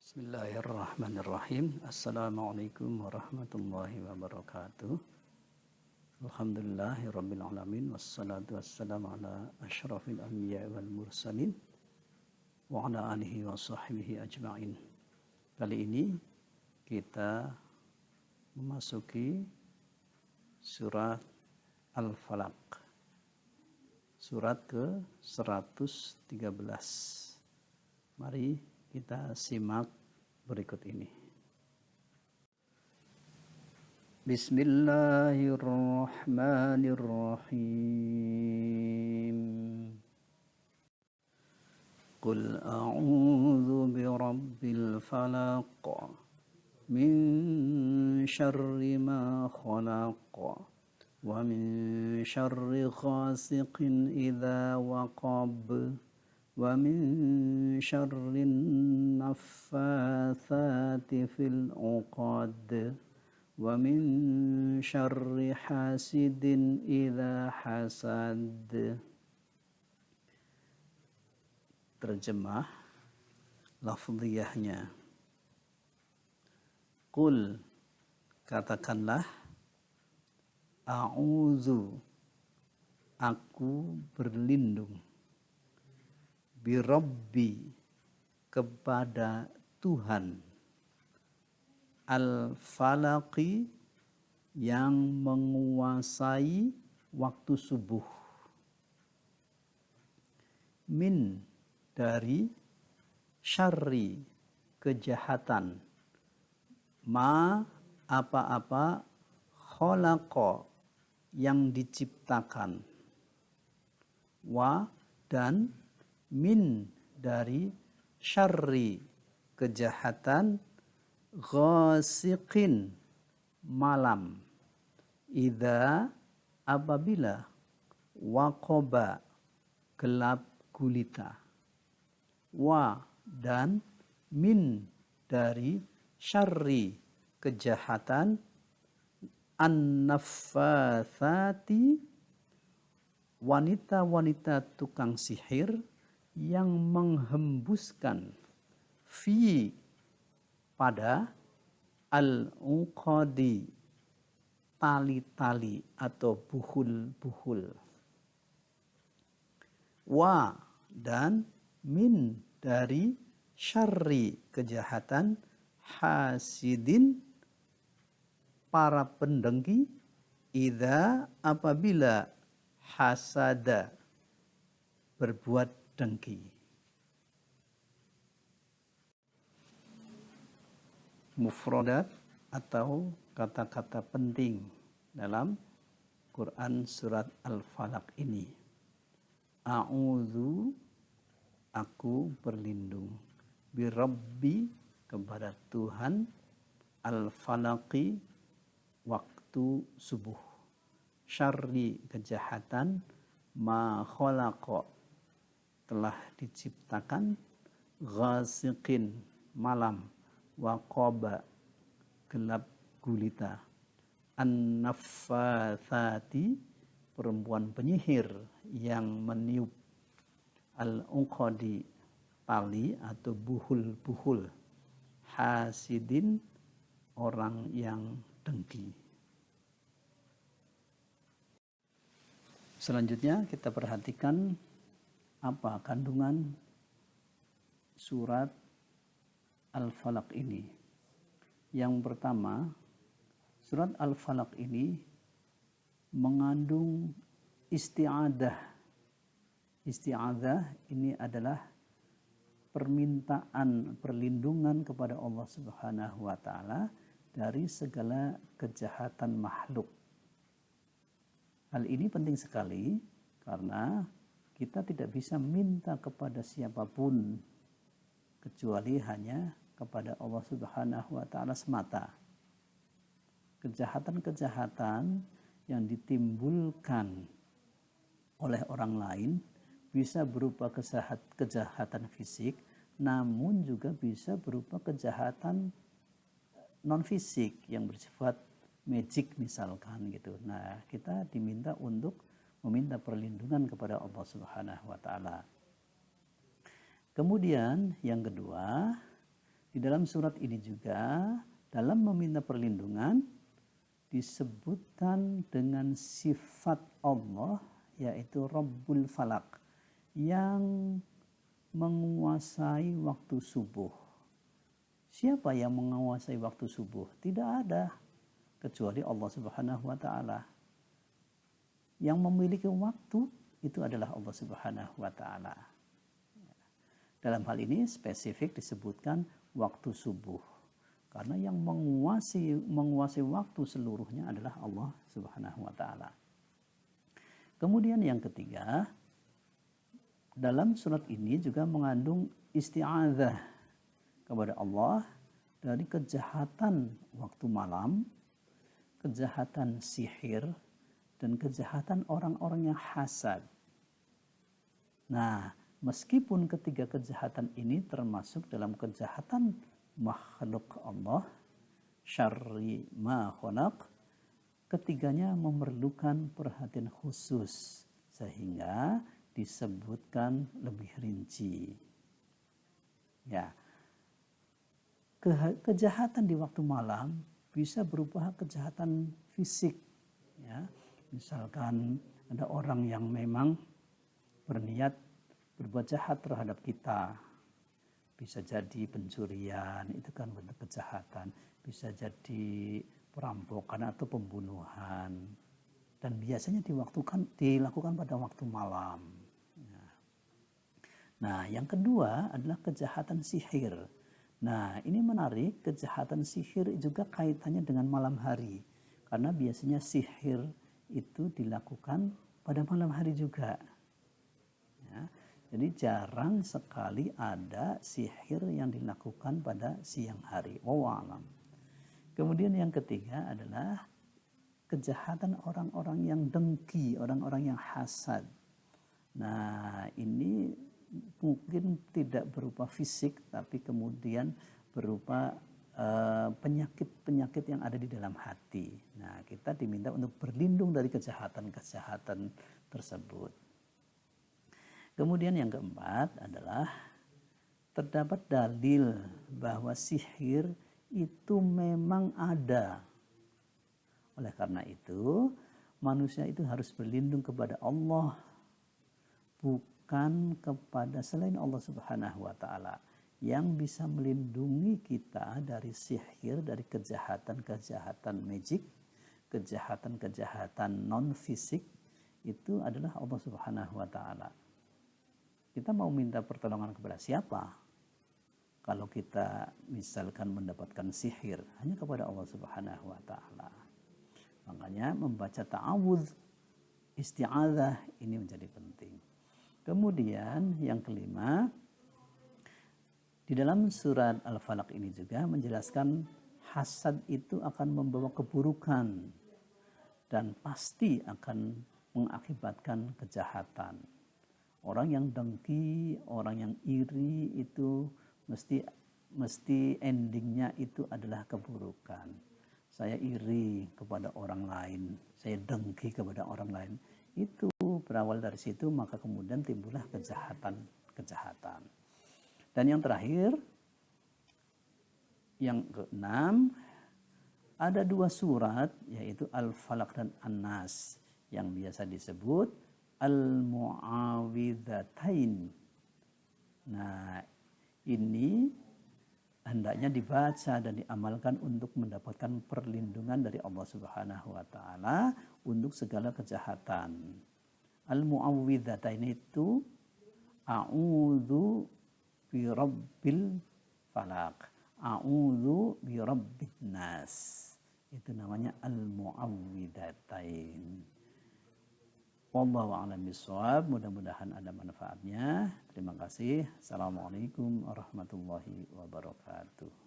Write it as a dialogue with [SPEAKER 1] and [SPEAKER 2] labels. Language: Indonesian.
[SPEAKER 1] Bismillahirrahmanirrahim. Assalamualaikum warahmatullahi wabarakatuh. Alhamdulillahirabbil alamin wassalatu wassalamu ala asyrafil anbiya wal mursalin wa ala alihi wa sahbihi ajma'in. Kali ini kita memasuki surat Al-Falaq. Surat ke-113. Mari kita simak berikut ini. Bismillahirrahmanirrahim. Qul a'udzu birabbil falaq min syarri ma khalaq wa min syarri ghasiqin idza waqab wa min syarrin naffatsati fil 'uqad wa min syarri hasidin idza hasad. Terjemah lafziyahnya. Qul, katakanlah, a'udzu, aku berlindung, birabbi, kepada Tuhan, al-falaqi, yang menguasai waktu subuh, min, dari, syarri, kejahatan, ma, apa-apa, khalaqa, yang diciptakan, wa, dan, min, dari, syarri, kejahatan, ghasiqin, malam, idza, apabila, waqoba, gelap gulita, wa, dan, min, dari, syarri, kejahatan, an-naffatsati, wanita-wanita tukang sihir yang menghembuskan, fi, pada, al-uqadi, tali-tali atau buhul-buhul, wa, dan, min, dari, syarri, kejahatan, hasidin, para pendengki, idza, apabila, hasada, berbuat dengki. Mufradat atau kata-kata penting dalam Quran surat Al-Falaq ini. A'udzu, aku berlindung, birabbi, kepada Tuhan, al-falaqi, waktu subuh, syarri, kejahatan, ma khalaqa, telah diciptakan, ghasiqin, malam, waqaba, gelap gulita, an-naffatsati, perempuan penyihir yang meniup, al-uqadi, tali atau buhul-buhul, hasidin, orang yang dengki. Selanjutnya kita perhatikan apa kandungan surat Al-Falaq ini. Yang pertama, surat Al-Falaq ini mengandung isti'adah. Isti'adah ini adalah permintaan perlindungan kepada Allah Subhanahu wa taala dari segala kejahatan makhluk. Hal ini penting sekali karena kita tidak bisa minta kepada siapapun kecuali hanya kepada Allah Subhanahu wa taala semata. Kejahatan-kejahatan yang ditimbulkan oleh orang lain bisa berupa kejahatan fisik, namun juga bisa berupa kejahatan non fisik yang bersifat magic misalkan gitu. Nah, kita diminta untuk meminta perlindungan kepada Allah Subhanahu wa taala. Kemudian yang kedua, di Di dalam surat ini juga dalam meminta perlindungan disebutkan dengan sifat Allah yaitu Rabbul Falak yang menguasai waktu subuh. Siapa yang menguasai waktu subuh? Tidak ada kecuali Allah Subhanahu wa taala. Yang memiliki waktu itu adalah Allah Subhanahu wa taala. Dalam hal ini spesifik disebutkan waktu subuh. Karena yang menguasai waktu seluruhnya adalah Allah Subhanahu wa taala. Kemudian yang ketiga, dalam surat ini juga mengandung isti'adzah kepada Allah dari kejahatan waktu malam, kejahatan sihir, dan kejahatan orang-orang yang hasad. Nah, meskipun ketiga kejahatan ini termasuk dalam kejahatan makhluk Allah, syarri ma khalaq, ketiganya memerlukan perhatian khusus sehingga disebutkan lebih rinci. Ya, kejahatan di waktu malam bisa berupa kejahatan fisik. Ya, misalkan ada orang yang memang berniat berbuat jahat terhadap kita. Bisa jadi pencurian, itu kan bentuk kejahatan. Bisa jadi perampokan atau pembunuhan. Dan biasanya dilakukan pada waktu malam. Nah, yang kedua adalah kejahatan sihir. Nah, ini menarik, kejahatan sihir juga kaitannya dengan malam hari. Karena biasanya sihir itu dilakukan pada malam hari juga. Ya. Jadi jarang sekali ada sihir yang dilakukan pada siang hari. Wallahu a'lam. Kemudian yang ketiga adalah kejahatan orang-orang yang dengki, orang-orang yang hasad. Nah, ini mungkin tidak berupa fisik, tapi kemudian berupa penyakit-penyakit yang ada di dalam hati. Nah, kita diminta untuk berlindung dari kejahatan-kejahatan tersebut. Kemudian yang keempat adalah terdapat dalil bahwa sihir itu memang ada. Oleh karena itu, manusia itu harus berlindung kepada Allah, bukan kepada selain Allah Subhanahu wa taala yang bisa melindungi kita dari sihir, dari kejahatan-kejahatan magic, kejahatan-kejahatan non fisik, itu adalah Allah Subhanahu wa taala. Kita mau minta pertolongan kepada siapa? Kalau kita misalkan mendapatkan sihir, hanya kepada Allah Subhanahu wa taala. Makanya membaca ta'awudz, isti'adzah ini menjadi penting. Kemudian yang kelima, di dalam surat Al-Falaq ini juga menjelaskan hasad itu akan membawa keburukan dan pasti akan mengakibatkan kejahatan. Orang yang dengki, orang yang iri itu mesti endingnya itu adalah keburukan. Saya iri kepada orang lain, saya dengki kepada orang lain. Itu berawal dari situ, maka kemudian timbullah kejahatan. Dan yang terakhir, yang keenam, ada dua surat yaitu Al-Falaq dan An-Nas yang biasa disebut Al-Mu'awwidzatain. Nah, ini hendaknya dibaca dan diamalkan untuk mendapatkan perlindungan dari Allah Subhanahu wa taala untuk segala kejahatan. Al-Mu'awwidzatain itu a'udzu bi rabbil falaq, a'udzu bi rabbin nas. Itu namanya Al-Mu'awwidzatain. Wallahu a'lam bishawab. Mudah-mudahan ada manfaatnya. Terima kasih. Assalamualaikum warahmatullahi wabarakatuh.